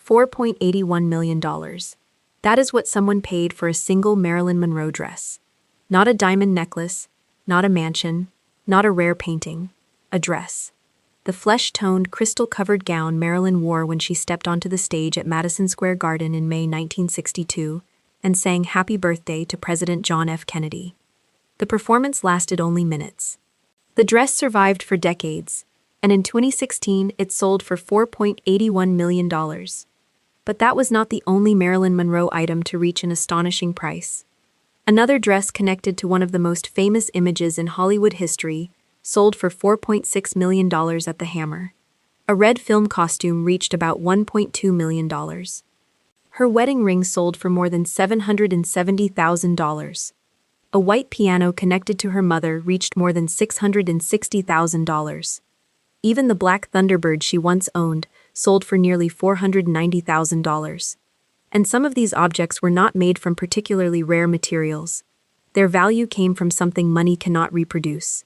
$4.81 million. That is what someone paid for a single Marilyn Monroe dress. Not a diamond necklace, not a mansion, not a rare painting. A dress. The flesh-toned, crystal-covered gown Marilyn wore when she stepped onto the stage at Madison Square Garden in May 1962 and sang Happy Birthday to President John F. Kennedy. The performance lasted only minutes. The dress survived for decades, and in 2016 it sold for $4.81 million. But that was not the only Marilyn Monroe item to reach an astonishing price. Another dress connected to one of the most famous images in Hollywood history sold for $4.6 million at the Hammer. A red film costume reached about $1.2 million. Her wedding ring sold for more than $770,000. A white piano connected to her mother reached more than $660,000. Even the Black Thunderbird she once owned sold for nearly $490,000. And some of these objects were not made from particularly rare materials. Their value came from something money cannot reproduce.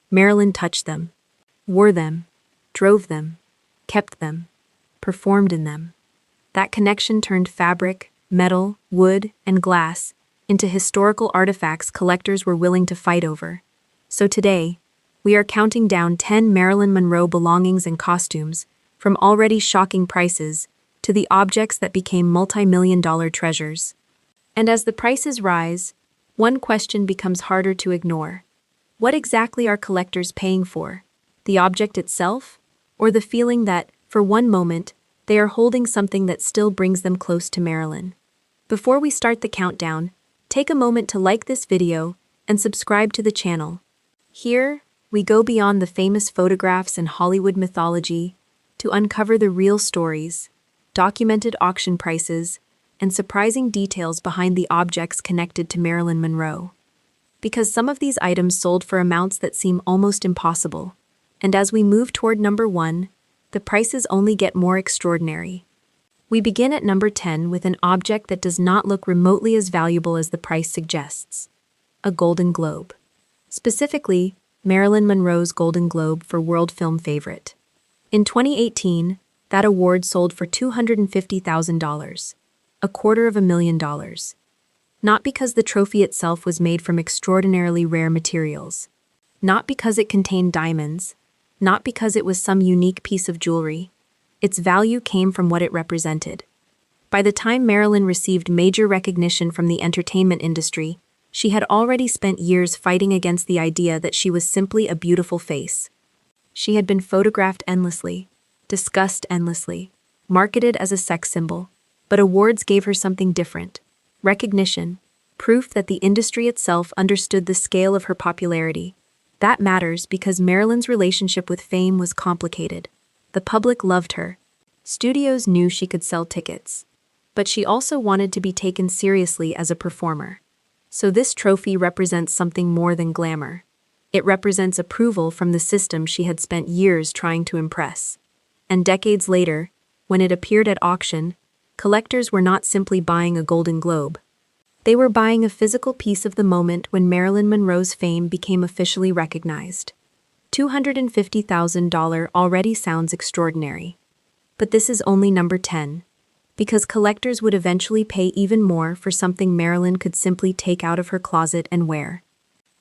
Marilyn touched them, wore them, drove them, kept them, performed in them. That connection turned fabric, metal, wood, and glass into historical artifacts collectors were willing to fight over. So today, we are counting down 10 Marilyn Monroe belongings and costumes, from already shocking prices to the objects that became multi-million-dollar treasures. And as the prices rise, one question becomes harder to ignore. What exactly are collectors paying for? The object itself? Or the feeling that, for one moment, they are holding something that still brings them close to Marilyn? Before we start the countdown, take a moment to like this video and subscribe to the channel. Here, we go beyond the famous photographs and Hollywood mythology to uncover the real stories, documented auction prices, and surprising details behind the objects connected to Marilyn Monroe. Because some of these items sold for amounts that seem almost impossible, and as we move toward number 1, the prices only get more extraordinary. We begin at number 10 with an object that does not look remotely as valuable as the price suggests: a Golden Globe. Specifically, Marilyn Monroe's Golden Globe for World Film Favorite. In 2018, that award sold for $250,000, $250,000. Not because the trophy itself was made from extraordinarily rare materials, not because it contained diamonds, not because it was some unique piece of jewelry. Its value came from what it represented. By the time Marilyn received major recognition from the entertainment industry, she had already spent years fighting against the idea that she was simply a beautiful face. She had been photographed endlessly, discussed endlessly, marketed as a sex symbol, but awards gave her something different: recognition, proof that the industry itself understood the scale of her popularity. That matters because Marilyn's relationship with fame was complicated. The public loved her. Studios knew she could sell tickets. But she also wanted to be taken seriously as a performer. So this trophy represents something more than glamour. It represents approval from the system she had spent years trying to impress. And decades later, when it appeared at auction, collectors were not simply buying a Golden Globe. They were buying a physical piece of the moment when Marilyn Monroe's fame became officially recognized. $250,000 already sounds extraordinary. But this is only number 10, because collectors would eventually pay even more for something Marilyn could simply take out of her closet and wear.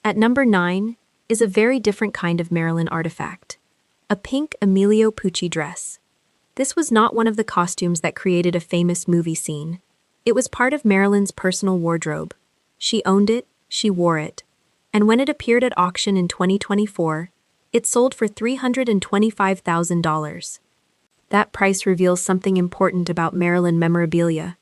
At number 9 is a very different kind of Marilyn artifact: a pink Emilio Pucci dress. This was not one of the costumes that created a famous movie scene. It was part of Marilyn's personal wardrobe. She owned it, she wore it. And when it appeared at auction in 2024, it sold for $325,000. That price reveals something important about Marilyn memorabilia.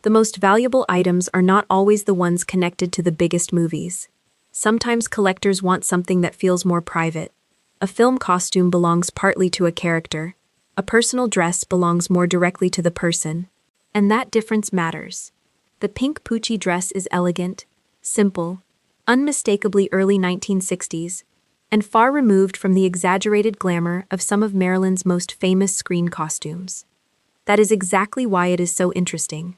The most valuable items are not always the ones connected to the biggest movies. Sometimes collectors want something that feels more private. A film costume belongs partly to a character. A personal dress belongs more directly to the person. And that difference matters. The pink Pucci dress is elegant, simple, unmistakably early 1960s, and far removed from the exaggerated glamour of some of Marilyn's most famous screen costumes. That is exactly why it is so interesting.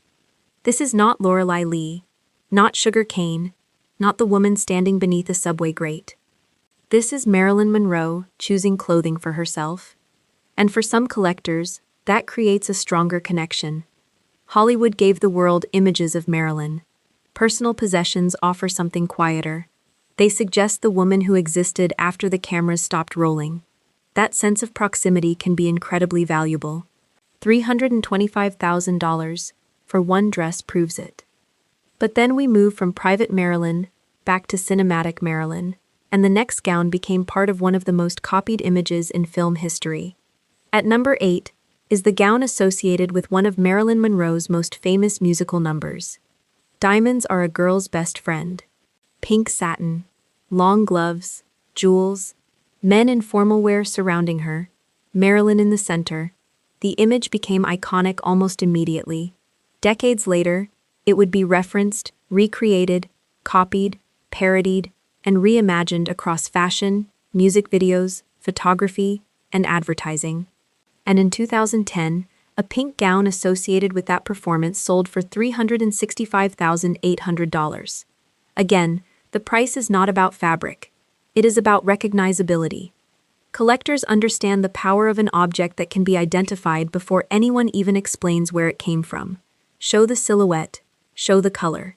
This is not Lorelei Lee, not Sugar Cane, not the woman standing beneath a subway grate. This is Marilyn Monroe choosing clothing for herself. And for some collectors, That creates a stronger connection. Hollywood gave the world images of Marilyn. Personal possessions offer something quieter. They suggest the woman who existed after the cameras stopped rolling. That sense of proximity can be incredibly valuable. $325,000 for one dress proves it. But then we move from private Marilyn back to cinematic Marilyn, and the next gown became part of one of the most copied images in film history. At number 8 is the gown associated with one of Marilyn Monroe's most famous musical numbers. Diamonds are a girl's best friend. Pink satin, long gloves, jewels, men in formal wear surrounding her, Marilyn in the center. The image became iconic almost immediately. Decades later, it would be referenced, recreated, copied, parodied, and reimagined across fashion, music videos, photography, and advertising. And in 2010, a pink gown associated with that performance sold for $365,800. Again, the price is not about fabric. It is about recognizability. Collectors understand the power of an object that can be identified before anyone even explains where it came from. Show the silhouette, show the color.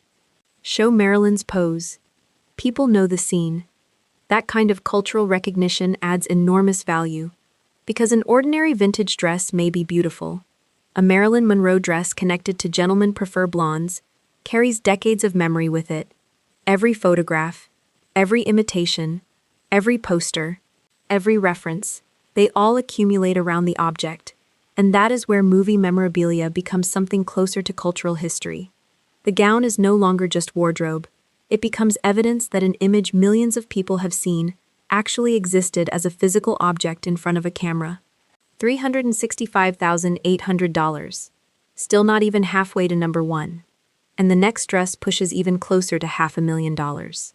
Show Marilyn's pose. People know the scene. That kind of cultural recognition adds enormous value. Because an ordinary vintage dress may be beautiful, a Marilyn Monroe dress connected to gentlemen prefer blondes carries decades of memory with it. Every photograph, every imitation, every poster, every reference, they all accumulate around the object, and that is where movie memorabilia becomes something closer to cultural history. The gown is no longer just wardrobe. It becomes evidence that an image millions of people have seen actually existed as a physical object in front of a camera. $365,800. Still not even halfway to number 1. And the next dress pushes even closer to $500,000.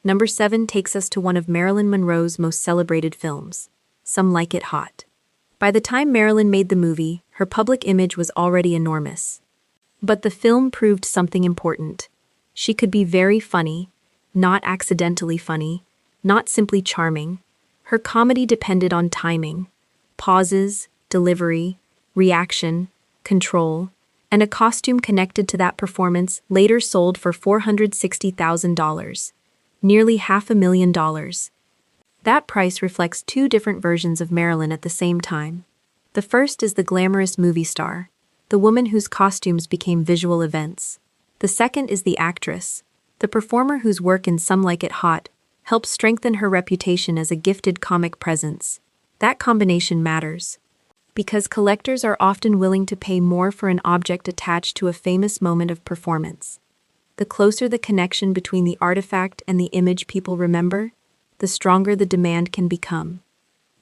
Number 7 takes us to one of Marilyn Monroe's most celebrated films, Some Like It Hot. By the time Marilyn made the movie, her public image was already enormous. But the film proved something important. She could be very funny, not accidentally funny, not simply charming. Her comedy depended on timing, pauses, delivery, reaction, control, and a costume connected to that performance later sold for $460,000, nearly $500,000. That price reflects two different versions of Marilyn at the same time. The first is the glamorous movie star, the woman whose costumes became visual events. The second is the actress, the performer whose work in Some Like It Hot helped strengthen her reputation as a gifted comic presence. That combination matters, because collectors are often willing to pay more for an object attached to a famous moment of performance. The closer the connection between the artifact and the image people remember, the stronger the demand can become.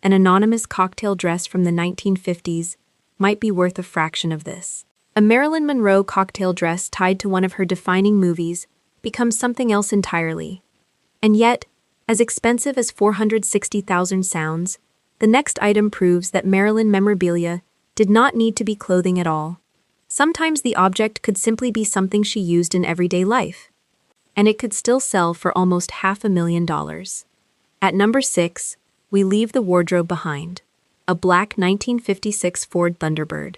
An anonymous cocktail dress from the 1950s might be worth a fraction of this. A Marilyn Monroe cocktail dress tied to one of her defining movies becomes something else entirely. And yet, as expensive as $460,000 sounds, the next item proves that Marilyn memorabilia did not need to be clothing at all. Sometimes the object could simply be something she used in everyday life, and it could still sell for almost $500,000. At number 6, we leave the wardrobe behind. A black 1956 Ford Thunderbird.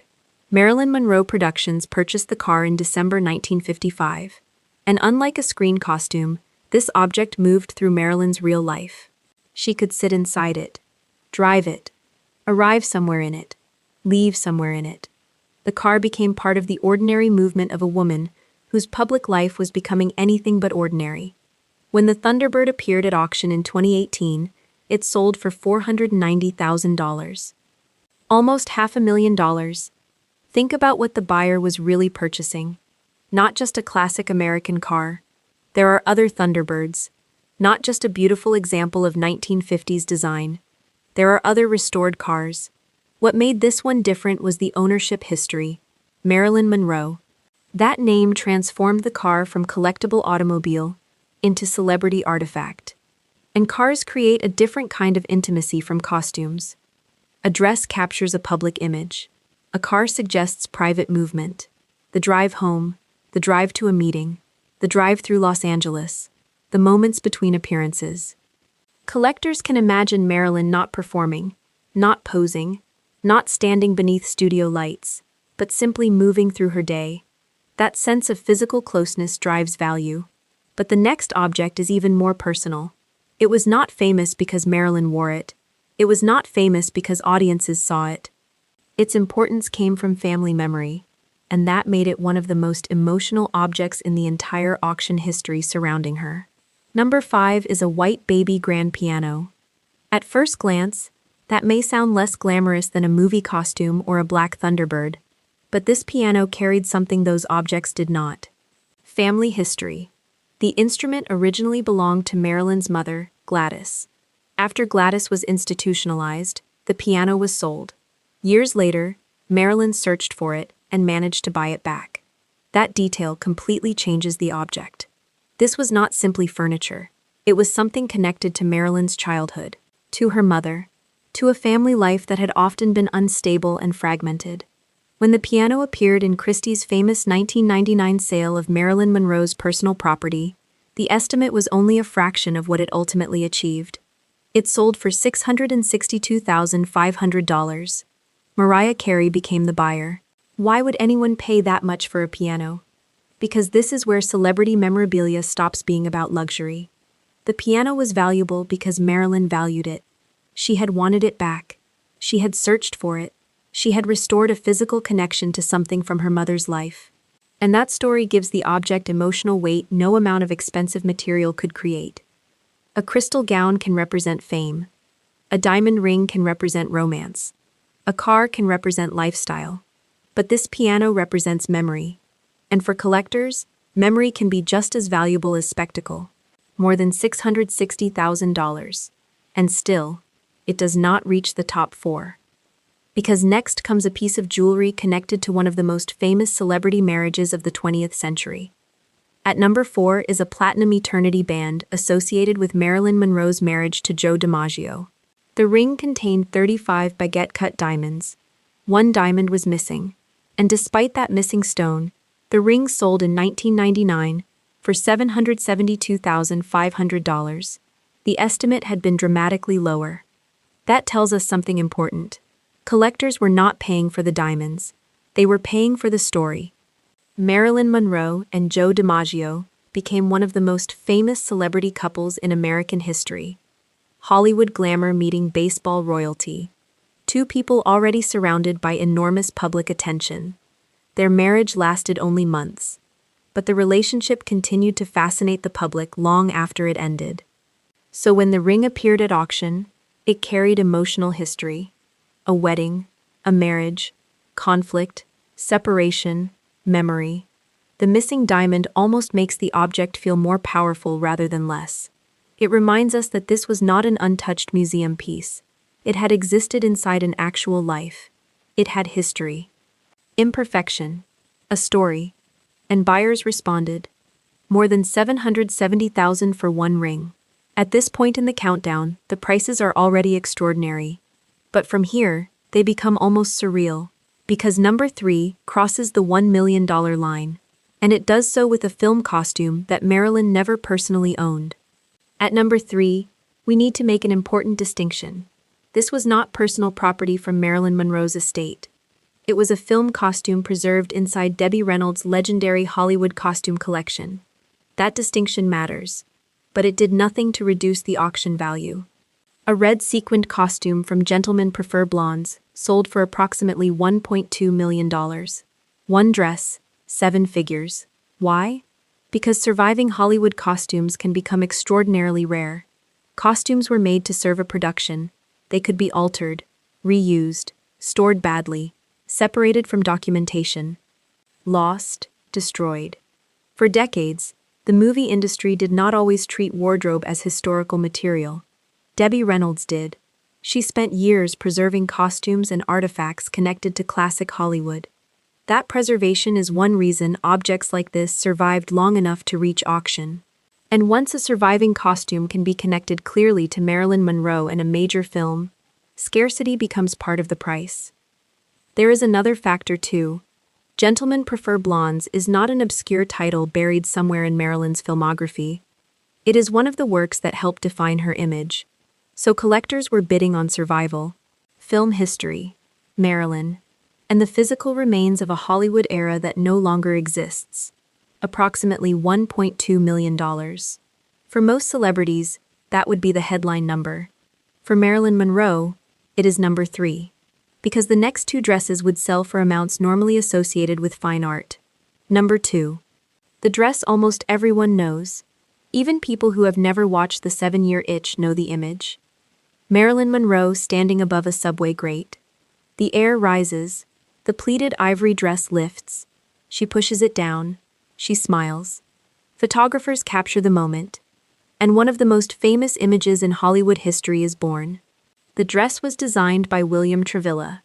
Marilyn Monroe Productions purchased the car in December 1955, and unlike a screen costume, this object moved through Marilyn's real life. She could sit inside it, drive it, arrive somewhere in it, leave somewhere in it. The car became part of the ordinary movement of a woman whose public life was becoming anything but ordinary. When the Thunderbird appeared at auction in 2018, it sold for $490,000. Almost $500,000. Think about what the buyer was really purchasing. Not just a classic American car. There are other Thunderbirds. Not just a beautiful example of 1950s design. There are other restored cars. What made this one different was the ownership history. Marilyn Monroe. That name transformed the car from collectible automobile into celebrity artifact. And cars create a different kind of intimacy from costumes. A dress captures a public image. A car suggests private movement. The drive home, the drive to a meeting, the drive through Los Angeles, the moments between appearances. Collectors can imagine Marilyn not performing, not posing, not standing beneath studio lights, but simply moving through her day. That sense of physical closeness drives value. But the next object is even more personal. It was not famous because Marilyn wore it. It was not famous because audiences saw it. Its importance came from family memory, and that made it one of the most emotional objects in the entire auction history surrounding her. Number 5 is a white baby grand piano. At first glance, that may sound less glamorous than a movie costume or a black Thunderbird, but this piano carried something those objects did not. Family history. The instrument originally belonged to Marilyn's mother, Gladys. After Gladys was institutionalized, the piano was sold. Years later, Marilyn searched for it and managed to buy it back. That detail completely changes the object. This was not simply furniture. It was something connected to Marilyn's childhood, to her mother, to a family life that had often been unstable and fragmented. When the piano appeared in Christie's famous 1999 sale of Marilyn Monroe's personal property, the estimate was only a fraction of what it ultimately achieved. It sold for $662,500. Mariah Carey became the buyer. Why would anyone pay that much for a piano? Because this is where celebrity memorabilia stops being about luxury. The piano was valuable because Marilyn valued it. She had wanted it back. She had searched for it. She had restored a physical connection to something from her mother's life. And that story gives the object emotional weight no amount of expensive material could create. A crystal gown can represent fame. A diamond ring can represent romance. A car can represent lifestyle. But this piano represents memory. And for collectors, memory can be just as valuable as spectacle. More than $660,000. And still, it does not reach the top 4. Because next comes a piece of jewelry connected to one of the most famous celebrity marriages of the 20th century. At number 4 is a platinum eternity band associated with Marilyn Monroe's marriage to Joe DiMaggio. The ring contained 35 baguette-cut diamonds. One diamond was missing, and despite that missing stone, the ring sold in 1999 for $772,500. The estimate had been dramatically lower. That tells us something important. Collectors were not paying for the diamonds. They were paying for the story. Marilyn Monroe and Joe DiMaggio became one of the most famous celebrity couples in American history. Hollywood glamour meeting baseball royalty. Two people already surrounded by enormous public attention. Their marriage lasted only months, but the relationship continued to fascinate the public long after it ended. So when the ring appeared at auction, it carried emotional history. A wedding, a marriage, conflict, separation, memory. The missing diamond almost makes the object feel more powerful rather than less. It reminds us that this was not an untouched museum piece. It had existed inside an actual life. It had history. Imperfection. A story. And buyers responded. More than $770,000 for one ring. At this point in the countdown, the prices are already extraordinary. But from here, they become almost surreal, because number 3 crosses the $1 million line, and it does so with a film costume that Marilyn never personally owned. At number 3, we need to make an important distinction. This was not personal property from Marilyn Monroe's estate. It was a film costume preserved inside Debbie Reynolds' legendary Hollywood costume collection. That distinction matters, but it did nothing to reduce the auction value. A red sequined costume from Gentlemen Prefer Blondes sold for approximately $1.2 million. One dress, 7 figures. Why? Because surviving Hollywood costumes can become extraordinarily rare. Costumes were made to serve a production. They could be altered, reused, stored badly, separated from documentation, lost, destroyed. For decades, the movie industry did not always treat wardrobe as historical material. Debbie Reynolds did. She spent years preserving costumes and artifacts connected to classic Hollywood. That preservation is one reason objects like this survived long enough to reach auction. And once a surviving costume can be connected clearly to Marilyn Monroe and a major film, scarcity becomes part of the price. There is another factor too. Gentlemen Prefer Blondes is not an obscure title buried somewhere in Marilyn's filmography. It is one of the works that helped define her image. So collectors were bidding on survival, film history, Marilyn, and the physical remains of a Hollywood era that no longer exists. Approximately $1.2 million. For most celebrities, that would be the headline number. For Marilyn Monroe, it is number 3. Because the next two dresses would sell for amounts normally associated with fine art. Number 2. The dress almost everyone knows. Even people who have never watched The 7-Year Itch know the image. Marilyn Monroe standing above a subway grate. The air rises. The pleated ivory dress lifts. She pushes it down. She smiles. Photographers capture the moment. And one of the most famous images in Hollywood history is born. The dress was designed by William Travilla.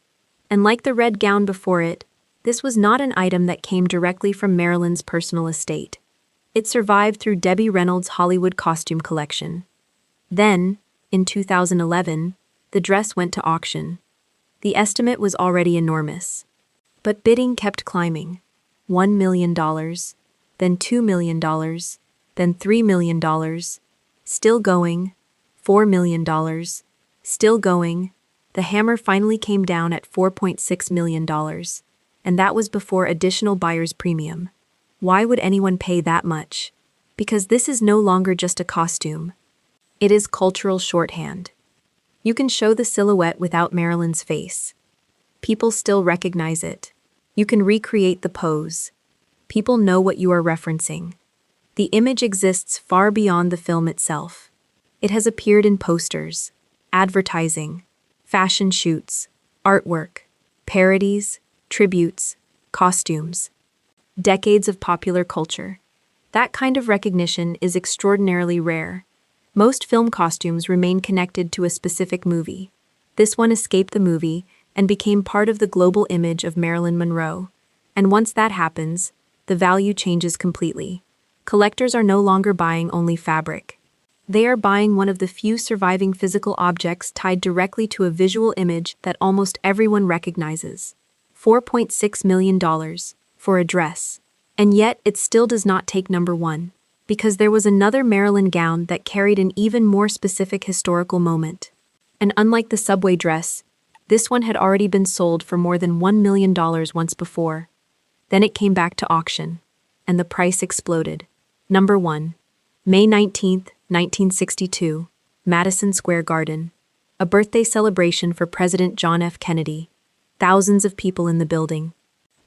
And like the red gown before it, this was not an item that came directly from Marilyn's personal estate. It survived through Debbie Reynolds' Hollywood costume collection. Then, in 2011, the dress went to auction. The estimate was already enormous. But bidding kept climbing. $1 million, then $2 million, then $3 million, still going, $4 million, still going. The hammer finally came down at $4.6 million, and that was before additional buyer's premium. Why would anyone pay that much? Because this is no longer just a costume. It is cultural shorthand. You can show the silhouette without Marilyn's face. People still recognize it. You can recreate the pose. People know what you are referencing. The image exists far beyond the film itself. It has appeared in posters, advertising, fashion shoots, artwork, parodies, tributes, costumes. Decades of popular culture. That kind of recognition is extraordinarily rare. Most film costumes remain connected to a specific movie. This one escaped the movie and became part of the global image of Marilyn Monroe. And once that happens, the value changes completely. Collectors are no longer buying only fabric. They are buying one of the few surviving physical objects tied directly to a visual image that almost everyone recognizes. $4.6 million for a dress. And yet, it still does not take number 1. Because there was another Marilyn gown that carried an even more specific historical moment. And unlike the subway dress, this one had already been sold for more than $1 million once before. Then it came back to auction. And the price exploded. Number 1. May 19, 1962, Madison Square Garden. A birthday celebration for President John F. Kennedy. Thousands of people in the building.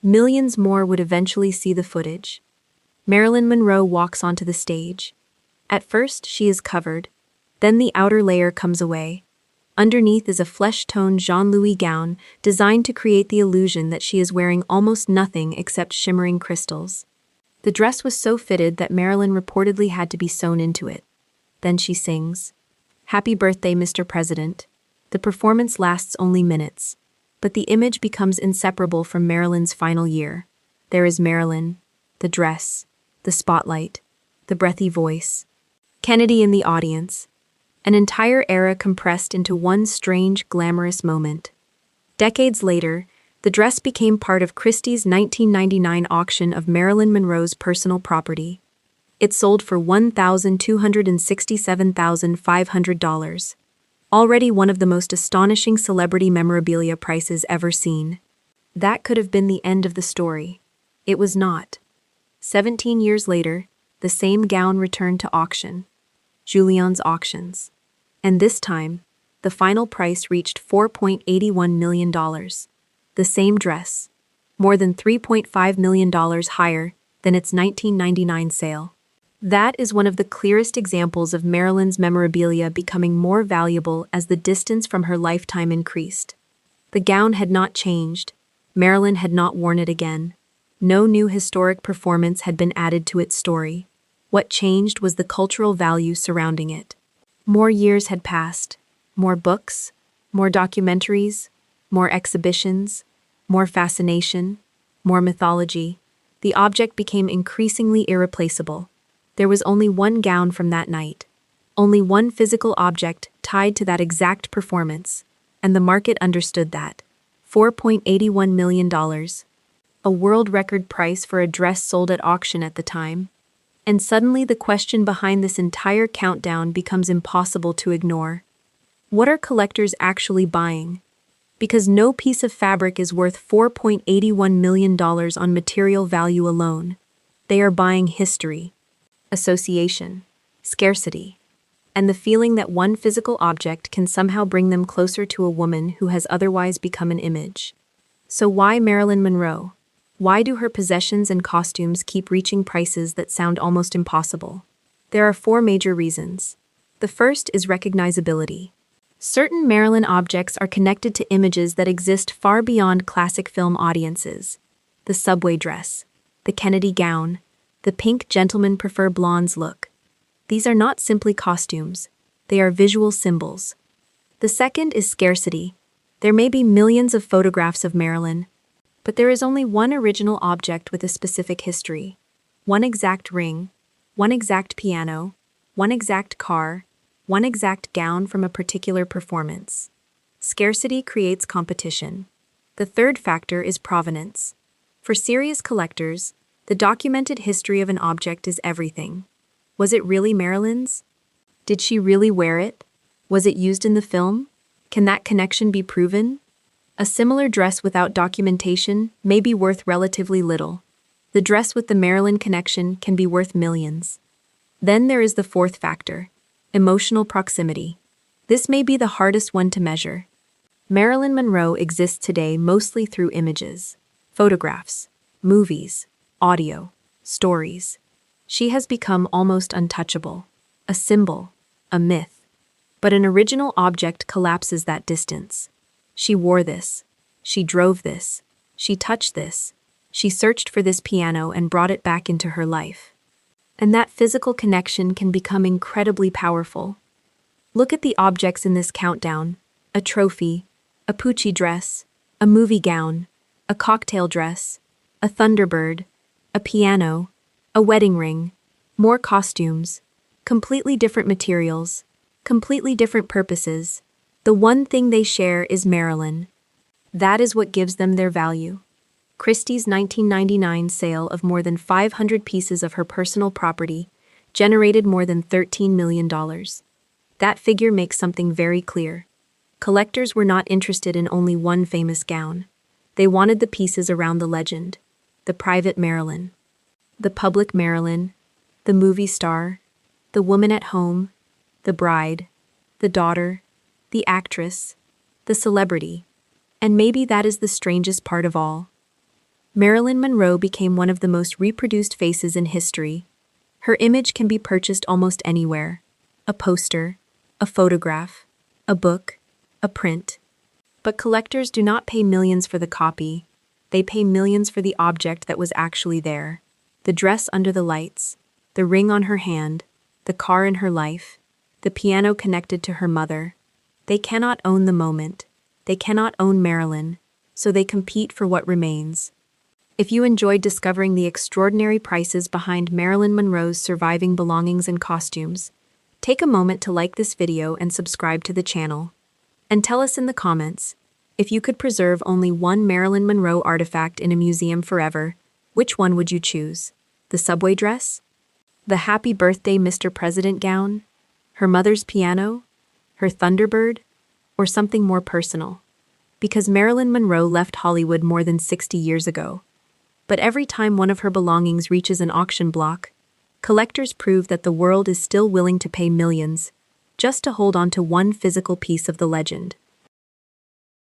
Millions more would eventually see the footage. Marilyn Monroe walks onto the stage. At first, she is covered. Then the outer layer comes away. Underneath is a flesh-toned Jean-Louis gown designed to create the illusion that she is wearing almost nothing except shimmering crystals. The dress was so fitted that Marilyn reportedly had to be sewn into it. Then she sings, "Happy birthday, Mr. President." The performance lasts only minutes. But the image becomes inseparable from Marilyn's final year. There is Marilyn, the dress, the spotlight, the breathy voice, Kennedy in the audience, an entire era compressed into one strange, glamorous moment. Decades later, the dress became part of Christie's 1999 auction of Marilyn Monroe's personal property. It sold for $1,267,500. Already one of the most astonishing celebrity memorabilia prices ever seen. That could have been the end of the story. It was not. 17 years later, the same gown returned to auction. Julien's Auctions. And this time, the final price reached $4.81 million. The same dress. More than $3.5 million higher than its 1999 sale. That is one of the clearest examples of Marilyn's memorabilia becoming more valuable as the distance from her lifetime increased. The gown had not changed. Marilyn had not worn it again. No new historic performance had been added to its story. What changed was the cultural value surrounding it. More years had passed. More books, more documentaries, more exhibitions, more fascination, more mythology. The object became increasingly irreplaceable. There was only one gown from that night. Only one physical object tied to that exact performance. And the market understood that. $4.81 million. A world record price for a dress sold at auction at the time. And suddenly the question behind this entire countdown becomes impossible to ignore. What are collectors actually buying? Because no piece of fabric is worth $4.81 million on material value alone. They are buying history, association, scarcity, and the feeling that one physical object can somehow bring them closer to a woman who has otherwise become an image. So why Marilyn Monroe? Why do her possessions and costumes keep reaching prices that sound almost impossible? There are 4 major reasons. The first is recognizability. Certain Marilyn objects are connected to images that exist far beyond classic film audiences. The subway dress, the Kennedy gown, the pink gentlemen prefer blondes look. These are not simply costumes, they are visual symbols. The second is scarcity. There may be millions of photographs of Marilyn, but there is only one original object with a specific history. One exact ring, one exact piano, one exact car, one exact gown from a particular performance. Scarcity creates competition. The third factor is provenance. For serious collectors, the documented history of an object is everything. Was it really Marilyn's? Did she really wear it? Was it used in the film? Can that connection be proven? A similar dress without documentation may be worth relatively little. The dress with the Marilyn connection can be worth millions. Then there is the fourth factor, emotional proximity. This may be the hardest one to measure. Marilyn Monroe exists today mostly through images, photographs, movies, audio, stories. She has become almost untouchable, a symbol, a myth. But an original object collapses that distance. She wore this. She drove this. She touched this. She searched for this piano and brought it back into her life. And that physical connection can become incredibly powerful. Look at the objects in this countdown: a trophy, a Pucci dress, a movie gown, a cocktail dress, a Thunderbird, a piano, a wedding ring, more costumes, completely different materials, completely different purposes. The one thing they share is Marilyn. That is what gives them their value. Christie's 1999 sale of more than 500 pieces of her personal property generated more than $13 million. That figure makes something very clear. Collectors were not interested in only one famous gown. They wanted the pieces around the legend, the private Marilyn, the public Marilyn, the movie star, the woman at home, the bride, the daughter, the actress, the celebrity. And maybe that is the strangest part of all. Marilyn Monroe became one of the most reproduced faces in history. Her image can be purchased almost anywhere: a poster, a photograph, a book, a print. But collectors do not pay millions for the copy. They pay millions for the object that was actually there. The dress under the lights, the ring on her hand, the car in her life, the piano connected to her mother. They cannot own the moment. They cannot own Marilyn, so they compete for what remains. If you enjoyed discovering the extraordinary prices behind Marilyn Monroe's surviving belongings and costumes, take a moment to like this video and subscribe to the channel. And tell us in the comments, if you could preserve only one Marilyn Monroe artifact in a museum forever, which one would you choose? The subway dress? The Happy Birthday Mr. President gown? Her mother's piano? Her Thunderbird? Or something more personal? Because Marilyn Monroe left Hollywood more than 60 years ago. But every time one of her belongings reaches an auction block, collectors prove that the world is still willing to pay millions just to hold on to one physical piece of the legend.